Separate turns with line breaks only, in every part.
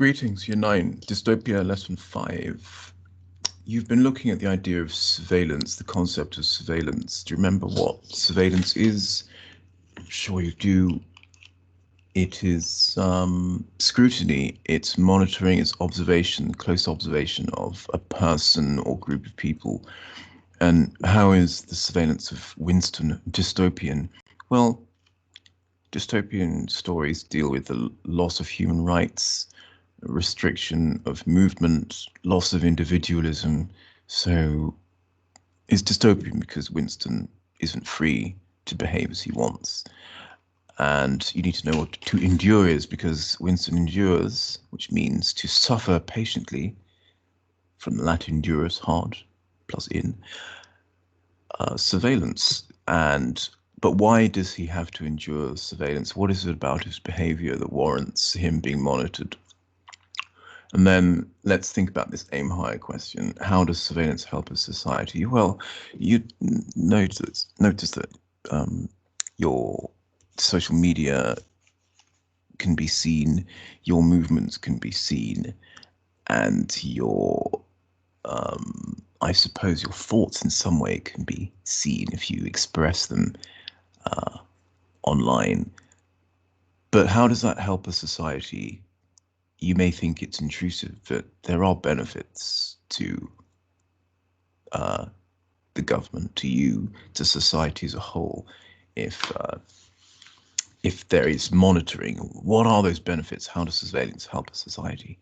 Greetings, Year 9, Dystopia Lesson 5. You've been looking at the idea of surveillance, the concept of surveillance. Do you remember what surveillance is? Sure you do. It is scrutiny, it's monitoring, it's observation, close observation of a person or group of people. And how is the surveillance of Winston dystopian? Well, dystopian stories deal with the loss of human rights, restriction of movement, loss of individualism. So it's dystopian because Winston isn't free to behave as he wants. And you need to know what to endure is, because Winston endures, which means to suffer patiently, from the Latin durus, hard, plus in, surveillance. But why does he have to endure surveillance? What is it about his behavior that warrants him being monitored? And then let's think about this aim higher question. How does surveillance help a society? Well, you notice that your social media can be seen, your movements can be seen, and your, I suppose, your thoughts in some way can be seen if you express them online. But how does that help a society? You may think it's intrusive, but there are benefits to the government, to you, to society as a whole. If there is monitoring, what are those benefits? How does surveillance help a society?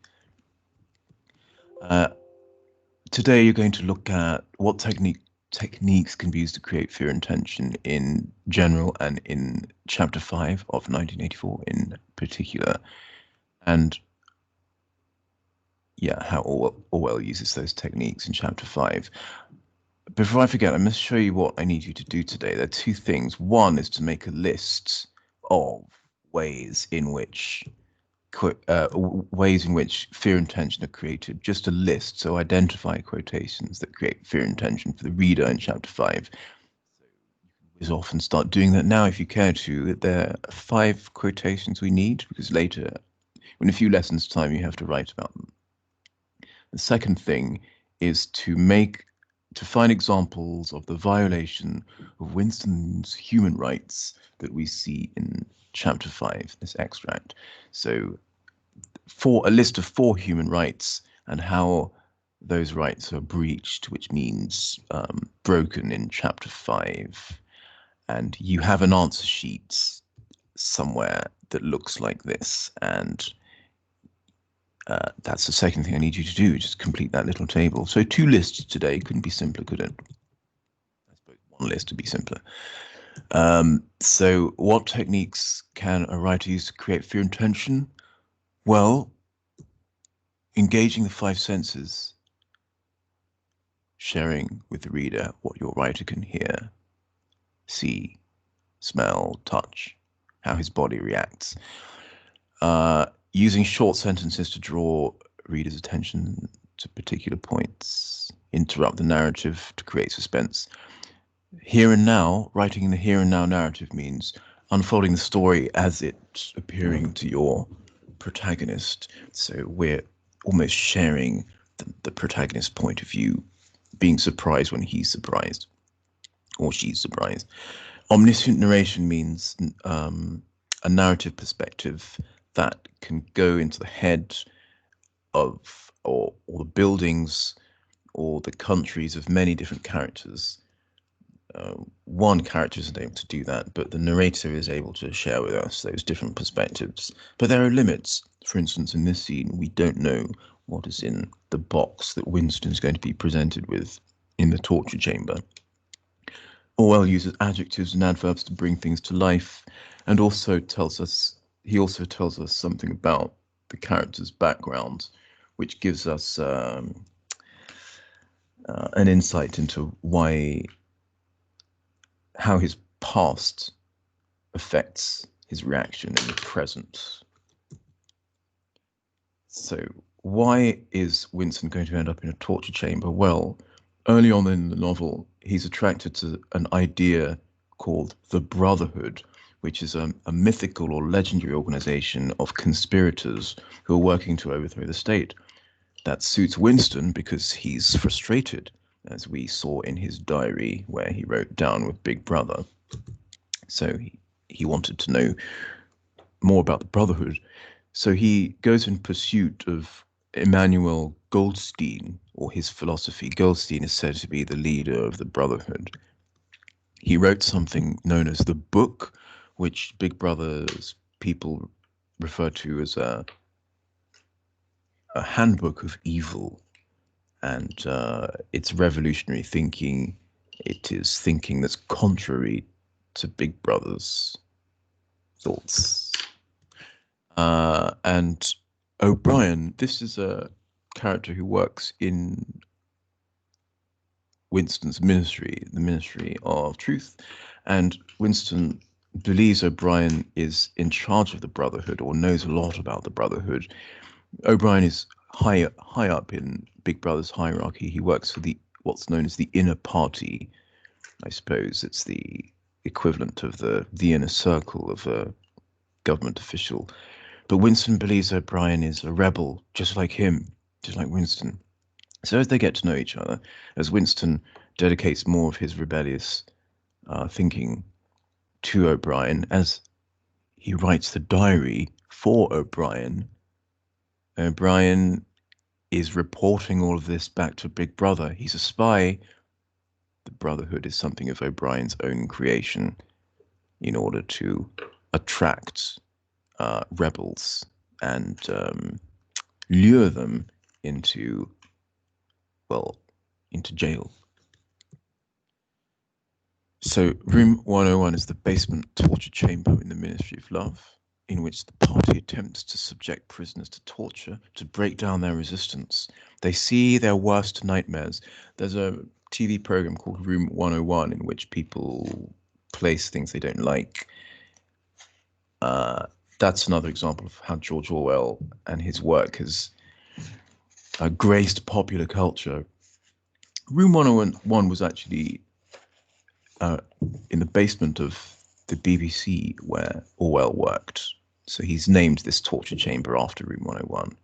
Today you're going to look at what techniques can be used to create fear and tension in general, and in chapter 5 of 1984 in particular, and how Orwell uses those techniques in chapter 5. Before I forget, I must show you what I need you to do today. There are two things. One is to make a list of ways in which fear and tension are created. Just a list. So identify quotations that create fear and tension for the reader in chapter 5. So you can often start doing that now if you care to. There are 5 quotations we need, because later, in a few lessons' time, you have to write about them. The second thing is to find examples of the violation of Winston's human rights that we see in chapter 5, this extract. So for a list of 4 human rights and how those rights are breached, which means broken, in chapter 5. And you have an answer sheet somewhere that looks like this, and that's the second thing I need you to do, just complete that little table. So 2 lists today. Couldn't be simpler, could it? I suppose 1 list would be simpler. So what techniques can a writer use to create fear and tension? Well, engaging the 5 senses, sharing with the reader what your writer can hear, see, smell, touch, how his body reacts. Using short sentences to draw readers' attention to particular points, interrupt the narrative to create suspense. Here and now, writing in the here and now narrative means unfolding the story as it's appearing to your protagonist. So we're almost sharing the protagonist's point of view, being surprised when he's surprised or she's surprised. Omniscient narration means a narrative perspective that can go into the head of or the buildings or the countries of many different characters. One character isn't able to do that, but the narrator is able to share with us those different perspectives. But there are limits. For instance, in this scene, we don't know what is in the box that Winston's going to be presented with in the torture chamber. Orwell uses adjectives and adverbs to bring things to life, and he also tells us something about the character's background, which gives us an insight into how his past affects his reaction in the present. So why is Winston going to end up in a torture chamber? Well, early on in the novel, he's attracted to an idea called the Brotherhood, which is a mythical or legendary organization of conspirators who are working to overthrow the state. That suits Winston because he's frustrated, as we saw in his diary where he wrote down with Big Brother. So he wanted to know more about the Brotherhood. So he goes in pursuit of Emmanuel Goldstein, or his philosophy. Goldstein is said to be the leader of the Brotherhood. He wrote something known as the Book, which Big Brother's people refer to as a handbook of evil. And it's revolutionary thinking. It is thinking that's contrary to Big Brother's thoughts. And O'Brien, this is a character who works in Winston's ministry, the Ministry of Truth, and Winston believes O'Brien is in charge of the Brotherhood or knows a lot about the Brotherhood. O'Brien is high up in Big Brother's hierarchy. He works for what's known as the inner party. I suppose it's the equivalent of the inner circle of a government official. But Winston believes O'Brien is a rebel, just like him, just like Winston. So as they get to know each other, as Winston dedicates more of his rebellious thinking to O'Brien, as he writes the diary for O'Brien, O'Brien is reporting all of this back to Big Brother. He's a spy. The Brotherhood is something of O'Brien's own creation in order to attract rebels and lure them into jail. So room 101 is the basement torture chamber in the Ministry of Love, in which the party attempts to subject prisoners to torture to break down their resistance. They see their worst nightmares. There's a TV program called Room 101 in which people place things they don't like. That's another example of how George Orwell and his work has graced popular culture. Room 101 was actually in the basement of the BBC where Orwell worked. So he's named this torture chamber after Room 101.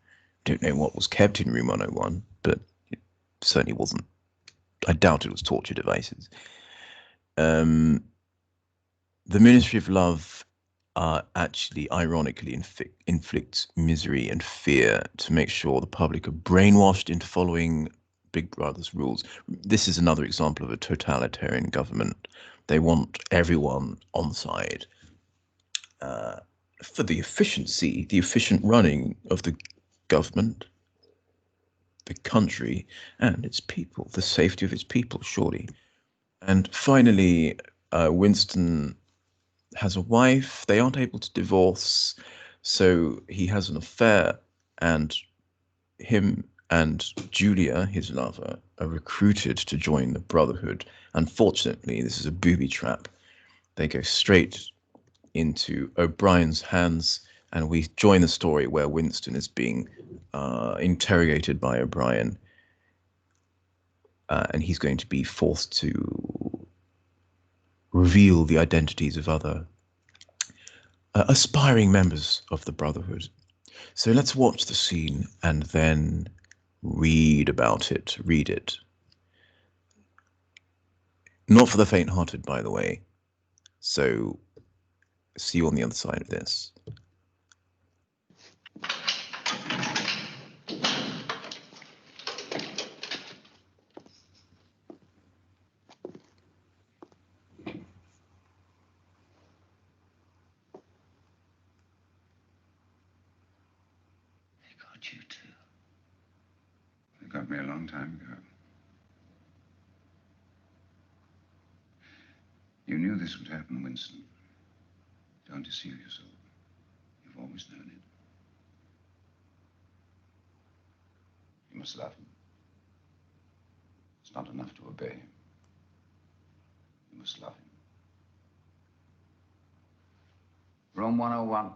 Don't know what was kept in Room 101, but it certainly wasn't. I doubt it was torture devices. The Ministry of Love actually, ironically, inflicts misery and fear to make sure the public are brainwashed into following Big Brother's rules. This is another example of a totalitarian government. They want everyone on side for the efficient running of the government, the country, and its people, the safety of its people, surely. And finally, Winston has a wife. They aren't able to divorce, so he has an affair, and him and Julia, his lover, are recruited to join the Brotherhood. Unfortunately, this is a booby trap. They go straight into O'Brien's hands, and we join the story where Winston is being interrogated by O'Brien, and he's going to be forced to reveal the identities of other aspiring members of the Brotherhood. So let's watch the scene and then read about it, read it. Not for the faint-hearted, by the way. So see you on the other side of this.
They got you too. They got me a long time ago. You knew this would happen, Winston. Don't deceive yourself. You've always known it. You must love him. It's not enough to obey him. You must love him. Room 101.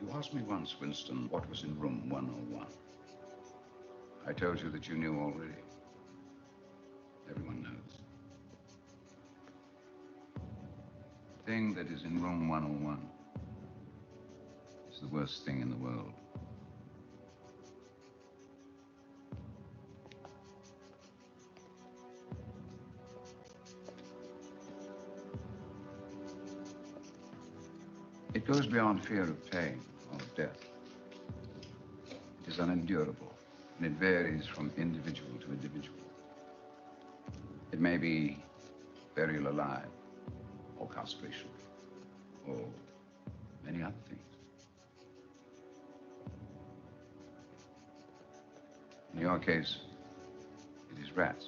You asked me once, Winston, what was in room 101. I told you that you knew already. Everyone knows. The thing that is in room 101 is the worst thing in the world. It goes beyond fear of pain or of death. It is unendurable, and it varies from individual to individual. It may be burial alive, or castration, or many other things. In your case, it is rats.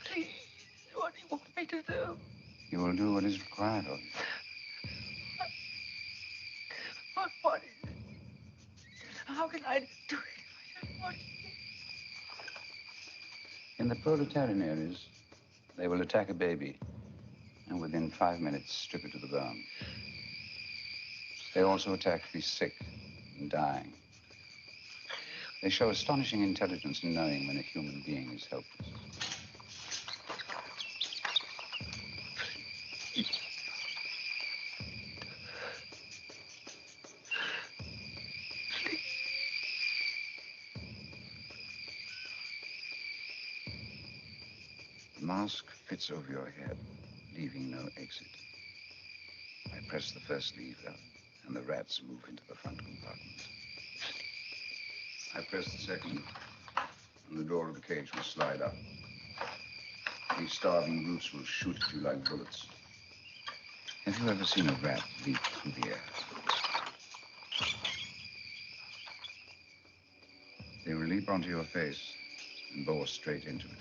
Please, what do you want me to do?
You will do what is required of you.
What is it? How can I do it if I don't want to?
In the proletarian areas, they will attack a baby and within 5 minutes strip it to the bone. They also attack the sick and dying. They show astonishing intelligence in knowing when a human being is helpless. The mask fits over your head, leaving no exit. I press the first lever, and the rats move into the front compartment. I press the second, and the door of the cage will slide up. These starving brutes will shoot at you like bullets. Have you ever seen a rat leap through the air? They will leap onto your face and bore straight into it.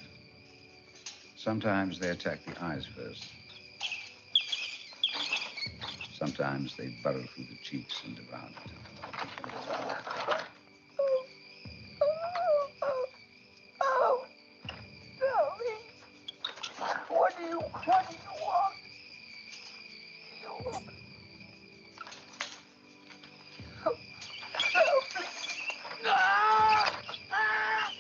Sometimes they attack the eyes first. Sometimes they burrow through the cheeks and devour it.
Oh, Zoe. What do you want? Oh, please. Ah! Ah!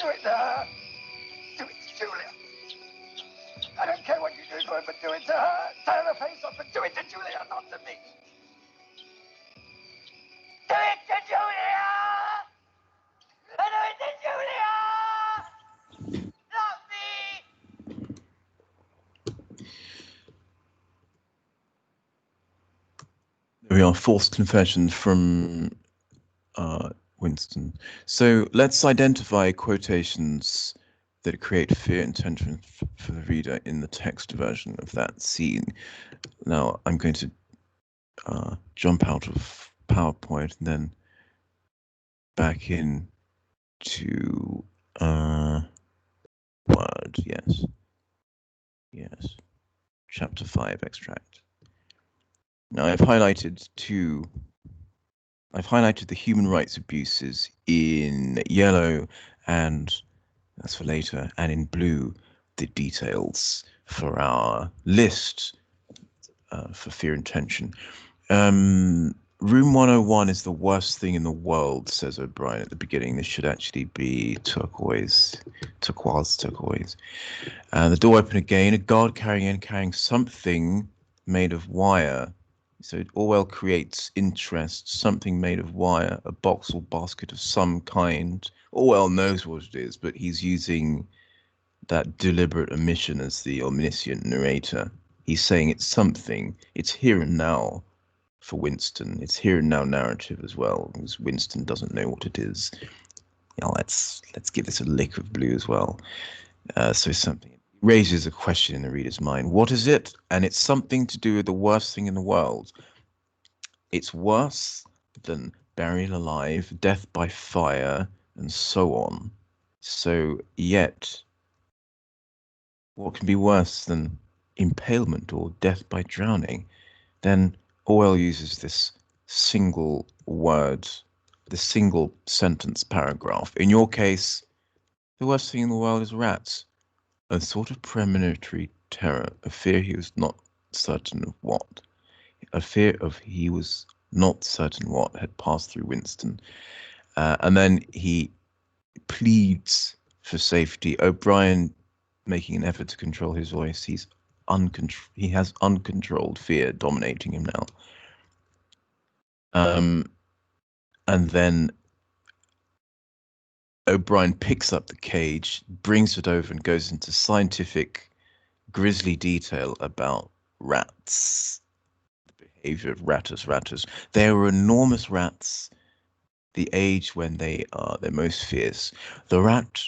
Do it to her. Do it to Julia. I don't care what you do to her, but do it to her. Tear her face off, but do it to Julia, not to me. Do it to Julia! Do it to Julia! Not me!
There we are, forced confession from Winston. So let's identify quotations that create fear and tension for the reader in the text version of that scene. Now I'm going to jump out of PowerPoint and then back in to Word. Yes, chapter 5 extract. Now I've highlighted the human rights abuses in yellow, and that's for later, and in blue, the details for our list for fear and tension. Room 101 is the worst thing in the world, says O'Brien at the beginning. This should actually be turquoise. The door opened again, a guard carrying something made of wire. So Orwell creates interest, something made of wire, a box or basket of some kind. Orwell knows what it is, but he's using that deliberate omission as the omniscient narrator. He's saying it's something, it's here and now for Winston. It's here and now narrative as well, because Winston doesn't know what it is. Let's give this a lick of blue as well. So something raises a question in the reader's mind. What is it? And it's something to do with the worst thing in the world. It's worse than burial alive, death by fire, and so on. So yet, what can be worse than impalement or death by drowning? Then Orwell uses this single word, this single sentence paragraph. In your case, the worst thing in the world is rats. A sort of premonitory terror, a fear he was not certain of what, a fear of he was not certain what had passed through Winston. And then he pleads for safety. O'Brien, making an effort to control his voice, he has uncontrolled fear dominating him now. And then O'Brien picks up the cage, brings it over, and goes into scientific, grisly detail about rats, the behavior of rattus. They were enormous rats, the age when they are their most fierce. The rat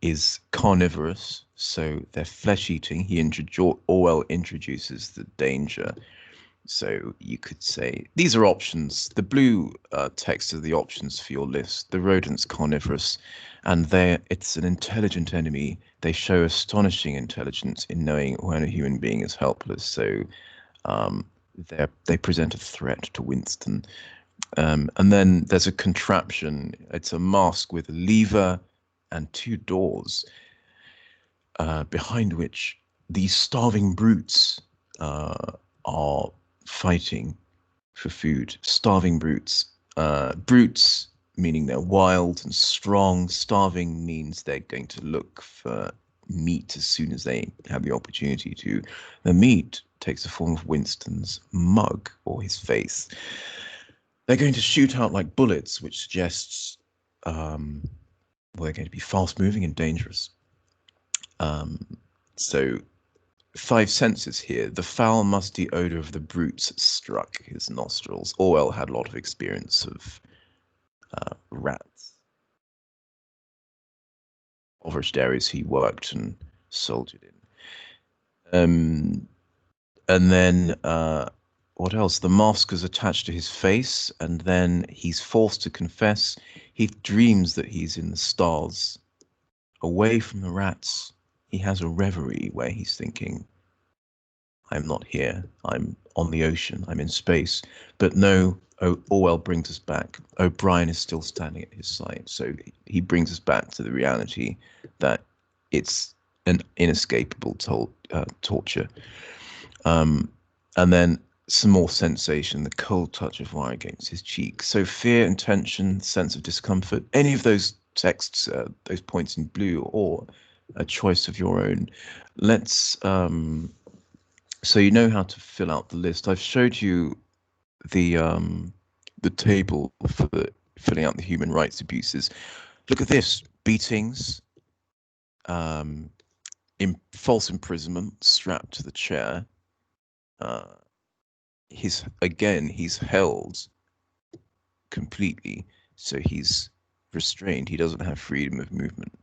is carnivorous, so they're flesh-eating. Orwell introduces the danger. So you could say these are options. The blue text are the options for your list. The rodent's carnivorous, and it's an intelligent enemy. They show astonishing intelligence in knowing when a human being is helpless. So they present a threat to Winston. And then there's a contraption. It's a mask with a lever and two doors, behind which these starving brutes are fighting for food. Starving brutes. Brutes meaning they're wild and strong. Starving means they're going to look for meat as soon as they have the opportunity to. The meat takes the form of Winston's mug or his face. They're going to shoot out like bullets, which suggests they're going to be fast-moving and dangerous. So 5 senses here. The foul, musty odor of the brutes struck his nostrils. Orwell had a lot of experience of rats. Impoverished areas he worked and soldiered in. And then what else? The mask is attached to his face, and then he's forced to confess. He dreams that he's in the stars, away from the rats. He has a reverie where he's thinking, I'm not here. I'm on the ocean. I'm in space. But no, Orwell brings us back. O'Brien is still standing at his side. So he brings us back to the reality that it's an inescapable torture. And then some more sensation, the cold touch of wire against his cheek. So fear and tension, sense of discomfort, any of those texts, those points in blue, or a choice of your own. Let's so you know how to fill out the list. I've showed you the table for filling out the human rights abuses. Look at this: beatings, false imprisonment, strapped to the chair. He's held completely, so he's restrained. He doesn't have freedom of movement.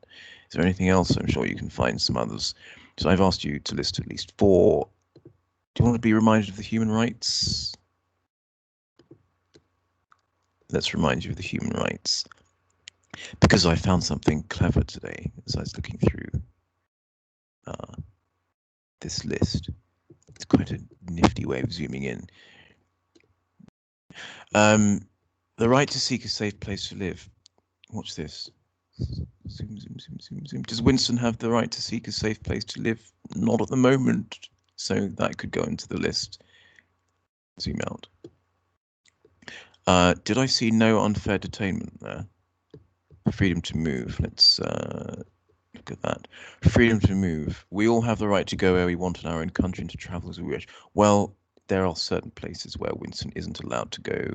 Is there anything else? I'm sure you can find some others. So I've asked you to list at least 4. Do you want to be reminded of the human rights? Let's remind you of the human rights. Because I found something clever today as I was looking through this list. It's quite a nifty way of zooming in. The right to seek a safe place to live. Watch this. Zoom. Does Winston have the right to seek a safe place to live? Not at the moment. So that could go into the list. Zoom out. Did I see no unfair detainment there? Freedom to move. Let's look at that. Freedom to move. We all have the right to go where we want in our own country and to travel as we wish. Well, there are certain places where Winston isn't allowed to go.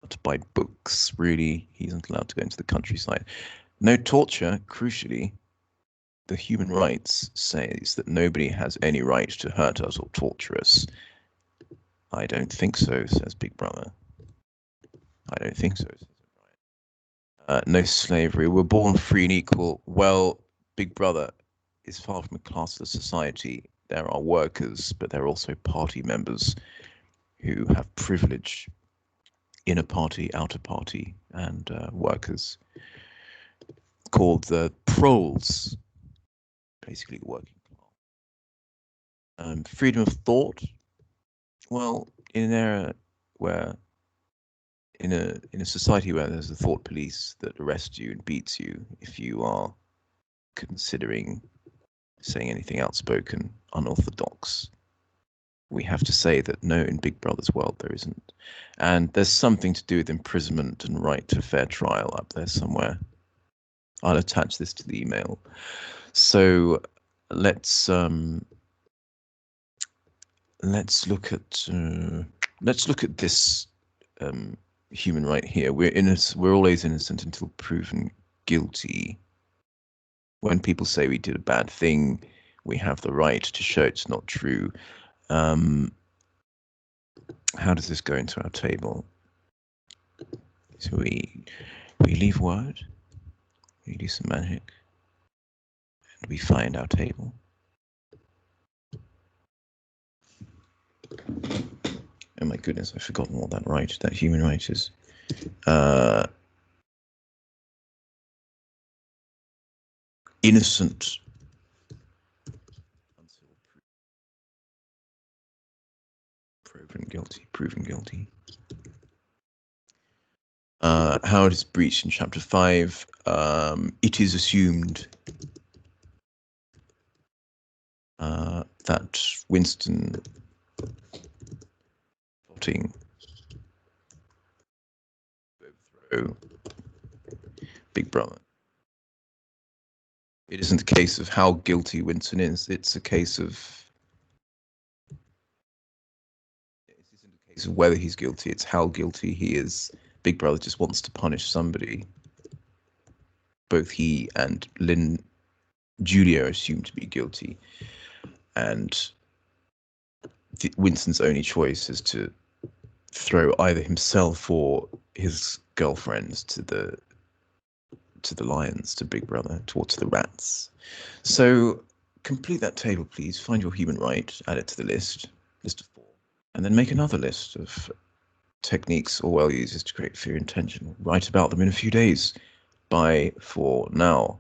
To buy books, really. He isn't allowed to go into the countryside. No torture, crucially. The human rights says that nobody has any right to hurt us or torture us. I don't think so, says Big Brother. I don't think so, says O'Brien. No slavery. We're born free and equal. Well, Big Brother is far from a classless society. There are workers, but there are also party members who have privilege. Inner party, outer party, and workers called the proles, basically the working class. Freedom of thought. Well, in an era where, in a society where there's a thought police that arrests you and beats you if you are considering saying anything outspoken, unorthodox, we have to say that no, in Big Brother's world there isn't. And there's something to do with imprisonment and right to fair trial up there somewhere. I'll attach this to the email. So let's look at this human right here. We're always innocent until proven guilty. When people say we did a bad thing, we have the right to show it's not true. How does this go into our table? So we leave word, we do some magic, and we find our table. Oh my goodness, I've forgotten what that human right is. Innocent until proven guilty. How it is breached in chapter 5. It is assumed that Winston plotting to overthrow Big Brother. It isn't a case of how guilty Winston is. It's a case of whether he's guilty. It's how guilty he is. Big Brother just wants to punish somebody. Both he and Julia are assumed to be guilty, and Winston's only choice is to throw either himself or his girlfriends to the lions, to Big Brother, towards the rats. So complete that table, please. Find your human right, add it to the list of 4, and then make another list of techniques Orwell uses to create fear and tension. Write about them in a few days. Bye for now.